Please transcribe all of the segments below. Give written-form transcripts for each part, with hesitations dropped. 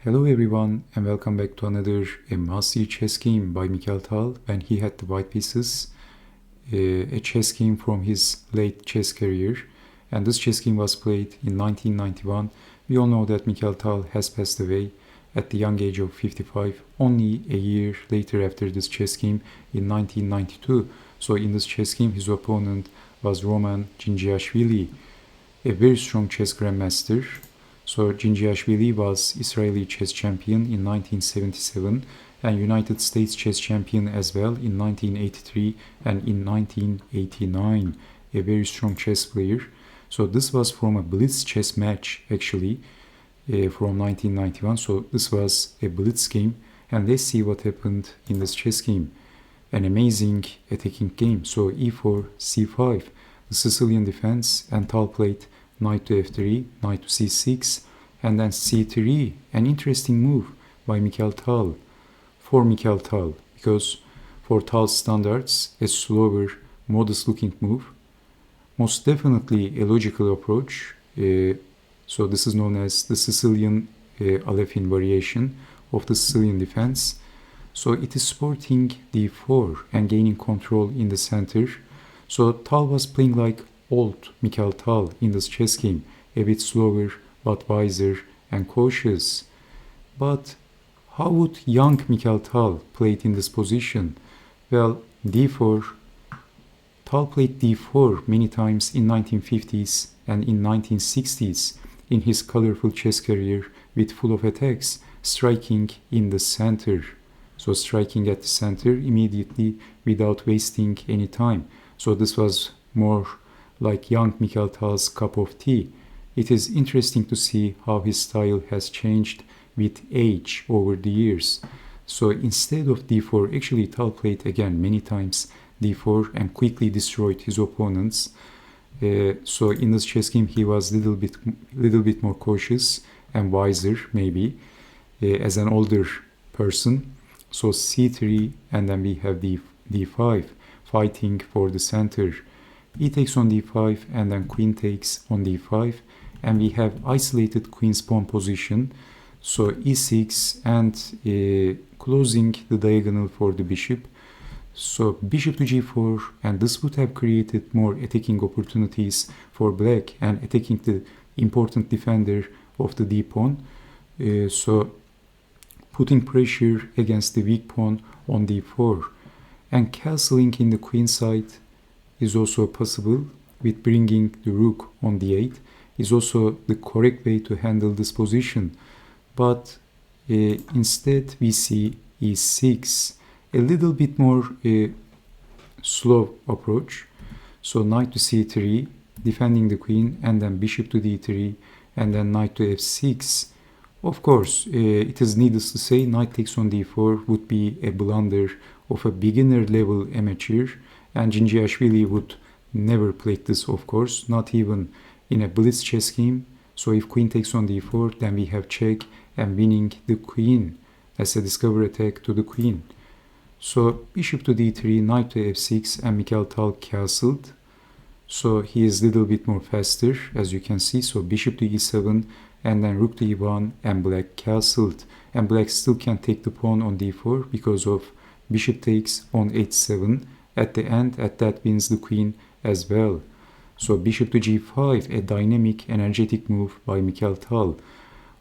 Hello everyone and welcome back to another master chess game by Mikhail Tal when he had the white pieces, a chess game from his late chess career, and this chess game was played in 1991. We all know that Mikhail Tal has passed away at the young age of 55, only a year later after this chess game in 1992. So in this chess game his opponent was Roman Dzindzichashvili, a very strong chess grandmaster. So Dzindzichashvili was Israeli chess champion in 1977 and United States chess champion as well in 1983 and in 1989. A very strong chess player. So this was from a Blitz chess match actually from 1991. So this was a Blitz game, and let's see what happened in this chess game. An amazing attacking game. So e4, c5, the Sicilian defense, and Tal played knight to f3, knight to c6, and then c3. An interesting move by Mikhail Tal, for Mikhail Tal, because for Tal's standards, a slower, modest-looking move. Most definitely a logical approach. So this is known as the Sicilian Alefin variation of the Sicilian defense. So it is supporting d4 and gaining control in the center. So Tal was playing like old Mikhail Tal in this chess game, a bit slower but wiser and cautious. But how would young Mikhail Tal play it in this position? Well, d4. Tal played d4 many times in 1950s and in 1960s in his colorful chess career with full of attacks, striking in the center. So striking at the center immediately without wasting any time. So this was more like young Mikhail Tal's cup of tea. It is interesting to see how his style has changed with age over the years. So instead of d4, actually Tal played again many times d4 and quickly destroyed his opponents. So in this chess game he was little bit more cautious and wiser maybe as an older person. So c3, and then we have d5 fighting for the center. E takes on d5 and then queen takes on d5, and we have isolated queen's pawn position. So e6 and closing the diagonal for the bishop. So bishop to g4, and this would have created more attacking opportunities for black and attacking the important defender of the d pawn. So putting pressure against the weak pawn on d4, and castling in the queen side is also possible with bringing the rook on d8 is also the correct way to handle this position. But instead we see e6, a little bit more slow approach. So knight to c3, defending the queen, and then bishop to d3, and then knight to f6. Of course, it is needless to say, knight takes on d4 would be a blunder of a beginner level amateur, and Dzindzichashvili would never play this, of course, not even in a blitz chess game. So if queen takes on d4, then we have check and winning the queen. That's a discover attack to the queen. So bishop to d3, knight to f6, and Mikhail Tal castled. So he is a little bit more faster, as you can see. So bishop to e7, and then rook to e1, and black castled. And black still can take the pawn on d4 because of bishop takes on h7. At the end, that wins the queen as well. So bishop to g5, a dynamic, energetic move by Mikhail Tal.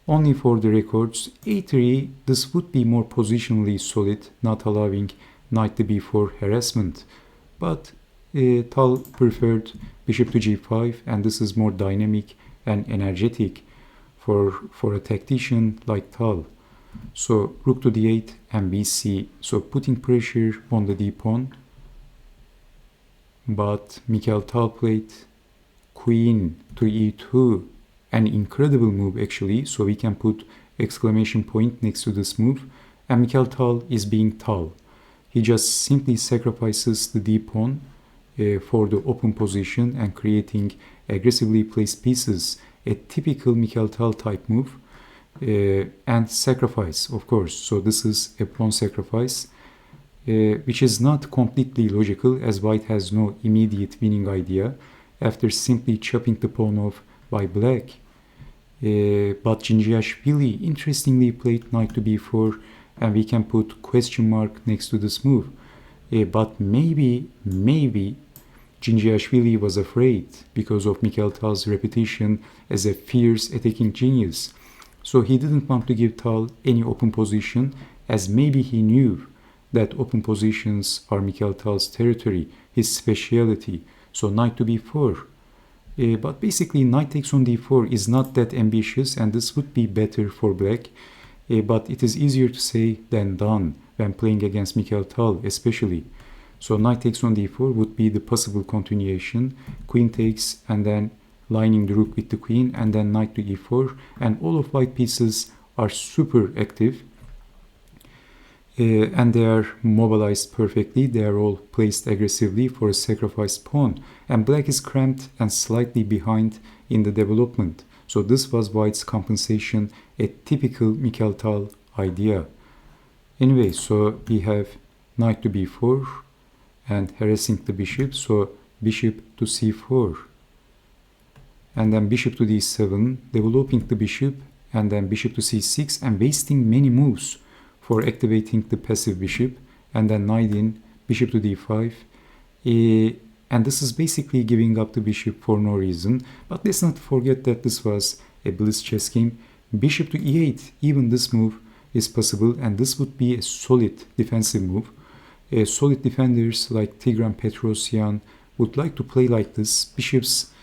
Only for the records, a3, this would be more positionally solid, not allowing knight to b4 harassment. But Tal preferred bishop to g5, and this is more dynamic and energetic for a tactician like Tal. So rook to d8 and bc, so putting pressure on the d pawn. But Mikhail Tal played queen to e2, an incredible move actually, so we can put exclamation point next to this move. And Mikhail Tal is being Tal. He just simply sacrifices the d pawn for the open position and creating aggressively placed pieces, a typical Mikhail Tal type move, and sacrifice, of course. So this is a pawn sacrifice, which is not completely logical, as white has no immediate winning idea after simply chopping the pawn off by black. But Dzindzichashvili interestingly played knight to b4, and we can put question mark next to this move. But maybe Dzindzichashvili was afraid because of Mikhail Tal's reputation as a fierce attacking genius. So he didn't want to give Tal any open position, as maybe he knew that open positions are Mikhail Tal's territory, his speciality. So knight to b4. But basically knight takes on d4 is not that ambitious, and this would be better for black. But it is easier to say than done when playing against Mikhail Tal especially. So knight takes on d4 would be the possible continuation. Queen takes, and then lining the rook with the queen, and then knight to e4, and all of white pieces are super active. And they are mobilized perfectly. They are all placed aggressively for a sacrificed pawn, and black is cramped and slightly behind in the development. So this was white's compensation, a typical Mikhail Tal idea. Anyway, so we have knight to b4 and harassing the bishop, so bishop to c4, and then bishop to d7, developing the bishop, and then bishop to c6, and wasting many moves for activating the passive bishop, and then knight in, bishop to d5, and this is basically giving up the bishop for no reason. But let's not forget that this was a Blitz chess game. Bishop to e8, even this move is possible, and this would be a solid defensive move. Solid defenders like Tigran Petrosyan would like to play like this. Bishops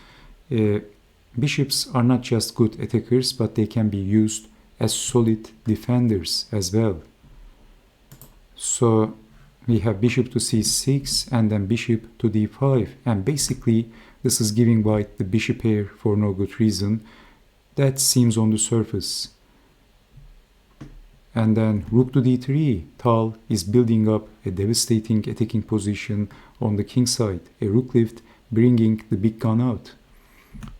are not just good attackers, but they can be used as solid defenders as well. So we have bishop to c6 and then bishop to d5, and basically this is giving white the bishop pair for no good reason. That seems on the surface. And then rook to d3, Tal is building up a devastating attacking position on the king side, a rook lift bringing the big gun out.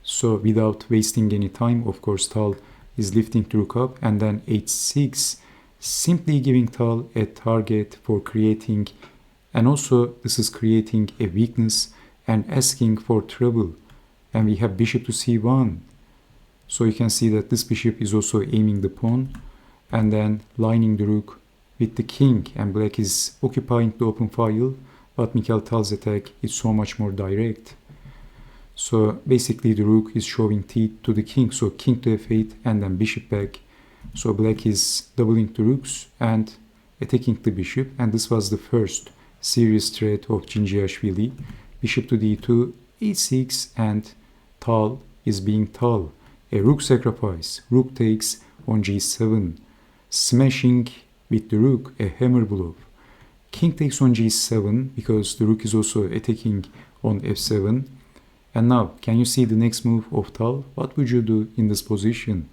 So without wasting any time, of course, Tal is lifting the rook up, and then h6, simply giving Tal a target for creating, and also this is creating a weakness and asking for trouble. And we have bishop to c1. So you can see that this bishop is also aiming the pawn, and then lining the rook with the king, and black is occupying the open file, but Mikhail Tal's attack is so much more direct. So basically the rook is showing teeth to the king, so king to f8 and then bishop back. So black is doubling the rooks and attacking the bishop, and this was the first serious threat of Dzindzichashvili. Bishop to d2, e6, and Tal is being Tal. A rook sacrifice, rook takes on g7, smashing with the rook, a hammer blow. King takes on g7 because the rook is also attacking on f7. And now, can you see the next move of Tal? What would you do in this position?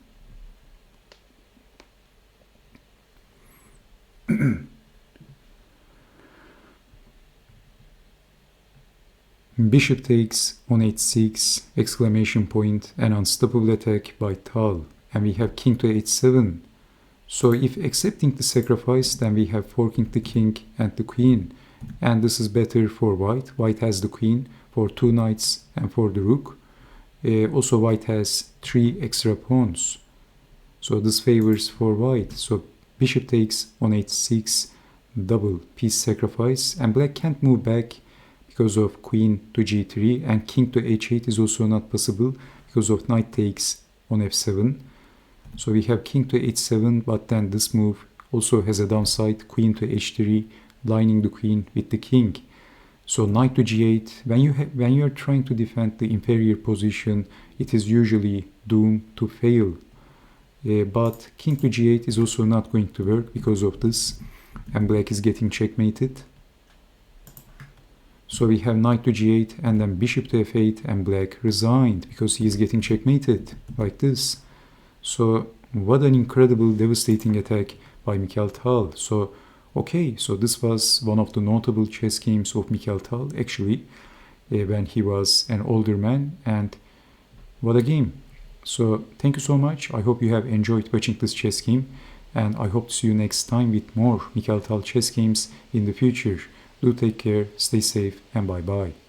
Bishop takes on h6, exclamation point, an unstoppable attack by Tal. And we have king to h7. So if accepting the sacrifice, then we have forking the king and the queen. And this is better for white. White has the queen for 2 knights and for the rook. Also white has 3 extra pawns. So this favors for white. So bishop takes on h6, double piece sacrifice. And black can't move back because of queen to g3. And king to h8 is also not possible because of knight takes on f7. So we have king to h7, but then this move also has a downside, queen to h3, lining the queen with the king. So knight to g8, when you are trying to defend the inferior position, it is usually doomed to fail. But king to g8 is also not going to work because of this, and black is getting checkmated. So we have knight to g8 and then bishop to f8, and black resigned because he is getting checkmated like this. So what an incredible, devastating attack by Mikhail Tal. So okay, so this was one of the notable chess games of Mikhail Tal, actually, when he was an older man, and what a game. So thank you so much. I hope you have enjoyed watching this chess game, and I hope to see you next time with more Mikhail Tal chess games in the future. Do take care, stay safe, and bye-bye.